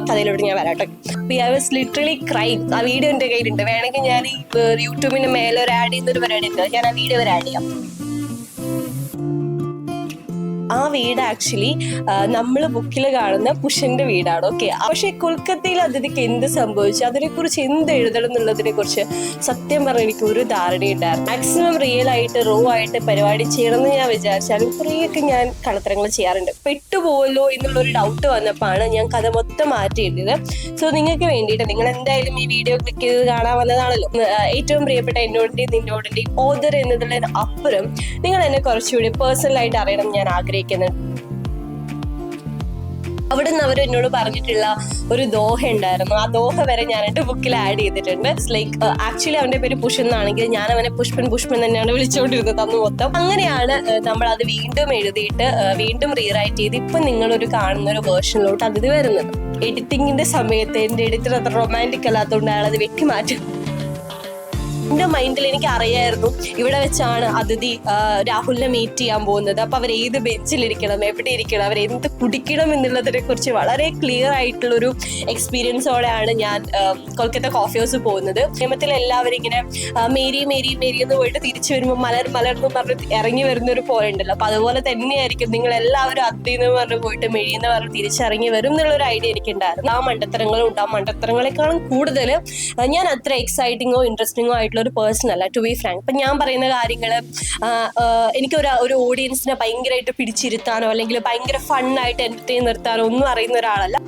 കഥയിലോട്ട് ഞാൻ വരാട്ടെ. I was literally crime. ആ വീഡിയോ എന്റെ കയ്യിലുണ്ട്. വേണമെങ്കിൽ ഞാൻ ഈ യൂട്യൂബിന്റെ മേലെ ഒരു ആഡ് ചെയ്യുന്നൊരു പരിപാടി ഉണ്ട്, ഞാൻ ആ വീഡിയോ വരെ ആഡ് ചെയ്യാം. ആ വീട് ആക്ച്വലി നമ്മൾ ബുക്കിൽ കാണുന്ന പുഷന്റെ വീടാണ്. ഓക്കെ, പക്ഷെ കൊൽക്കത്തയിൽ അതിഥിക്ക് എന്ത് സംഭവിച്ചു, അതിനെ കുറിച്ച് എന്ത് എഴുതണം എന്നുള്ളതിനെ കുറിച്ച് സത്യം പറഞ്ഞാൽ എനിക്ക് ഒരു ധാരണയുണ്ടായിരുന്നു. മാക്സിമം റിയൽ ആയിട്ട് റോ ആയിട്ട് പരിപാടി ചെയ്യണമെന്ന് ഞാൻ വിചാരിച്ചാലും കുറേയൊക്കെ ഞാൻ കളത്തരങ്ങൾ ചെയ്യാറുണ്ട്. പെട്ടുപോകല്ലോ എന്നുള്ളൊരു ഡൗട്ട് വന്നപ്പോഴാണ് ഞാൻ കഥ മൊത്തം മാറ്റി എഴുതിയത്. സോ നിങ്ങൾക്ക് വേണ്ടിയിട്ട്, നിങ്ങൾ എന്തായാലും ഈ വീഡിയോ ക്ലിക്ക് ചെയ്ത് കാണാൻ വന്നതാണല്ലോ, ഏറ്റവും പ്രിയപ്പെട്ട എന്നോടിന്റെയും നിന്നോടിന്റെയും ഓദർ എന്നതിന് അപ്പുറം നിങ്ങൾ എന്നെ കുറച്ചുകൂടി പേഴ്സണൽ ആയിട്ട് അറിയണം ഞാൻ ആഗ്രഹിക്കുന്നത്. അവിടെ നിന്ന് അവർ എന്നോട് പറഞ്ഞിട്ടുള്ള ഒരു ദോഹ ഉണ്ടായിരുന്നു. ആ ദോഹ വരെ ഞാൻ എന്റെ ബുക്കിൽ ആഡ് ചെയ്തിട്ടുണ്ട്. ലൈക്ക് ആക്ച്വലി അവന്റെ പേര് പുഷ് എന്നാണെങ്കിൽ ഞാൻ അവനെ പുഷ്പൻ തന്നെയാണ് വിളിച്ചുകൊണ്ടിരുന്നത് അന്ന് മൊത്തം. അങ്ങനെയാണ് നമ്മൾ അത് വീണ്ടും എഴുതിയിട്ട് വീണ്ടും റീറൈറ്റ് ചെയ്ത് ഇപ്പൊ നിങ്ങളൊരു കാണുന്ന ഒരു വേർഷനിലോട്ട് അതിഥി വരുന്നത്. എഡിറ്റിങ്ങിന്റെ സമയത്ത് എന്റെ എഡിറ്റർ അത്ര റൊമാൻറ്റിക് അല്ലാത്തതുകൊണ്ട് അയാൾ അത് വെക്കി മാറ്റും. എന്റെ മൈൻഡിൽ എനിക്ക് അറിയായിരുന്നു ഇവിടെ വെച്ചാണ് അതിഥി രാഹുലിനെ മീറ്റ് ചെയ്യാൻ പോകുന്നത്. അപ്പൊ അവർ ഏത് ബെഞ്ചിലിരിക്കണം, എവിടെ ഇരിക്കണം, അവർ എന്ത് കുടിക്കണം എന്നുള്ളതിനെ കുറിച്ച് വളരെ ക്ലിയർ ആയിട്ടുള്ളൊരു എക്സ്പീരിയൻസോടെയാണ് ഞാൻ കൊൽക്കത്ത കോഫി ഹൗസ് പോകുന്നത്. നിയമത്തിൽ എല്ലാവരും ഇങ്ങനെ മേരി മേരി മേരി എന്ന് പോയിട്ട് തിരിച്ചു വരുമ്പോൾ മലർന്നു പറഞ്ഞ് ഇറങ്ങി വരുന്നൊരു പോലെ ഉണ്ടല്ലോ. അപ്പൊ അതുപോലെ തന്നെയായിരിക്കും നിങ്ങൾ എല്ലാവരും അതിന്ന് പറഞ്ഞ് പോയിട്ട് മെഴിയെന്ന് പറഞ്ഞ് തിരിച്ചിറങ്ങി വരും എന്നുള്ളൊരു ഐഡിയ എനിക്കുണ്ടായിരുന്നു. ആ മണ്ടത്തരങ്ങളും ഉണ്ട്. ആ മണ്ടത്തരങ്ങളെക്കാളും കൂടുതൽ ഞാൻ അത്ര എക്സൈറ്റിങ്ങോ ഇൻട്രസ്റ്റിങ്ങോ ആയിട്ടുള്ള ഒരു പേഴ്സൺ അല്ല, ടു ബി ഫ്രാങ്ക്. ഇപ്പൊ ഞാൻ പറയുന്ന കാര്യങ്ങൾ എനിക്ക് ഒരു ഓഡിയൻസിനെ ഭയങ്കരമായിട്ട് പിടിച്ചിരുത്താനോ അല്ലെങ്കിൽ ഭയങ്കര ഫണ്ണായിട്ട് എന്റർടൈൻ നിർത്താനോ ഒന്നും അറിയുന്ന ഒരാളല്ല.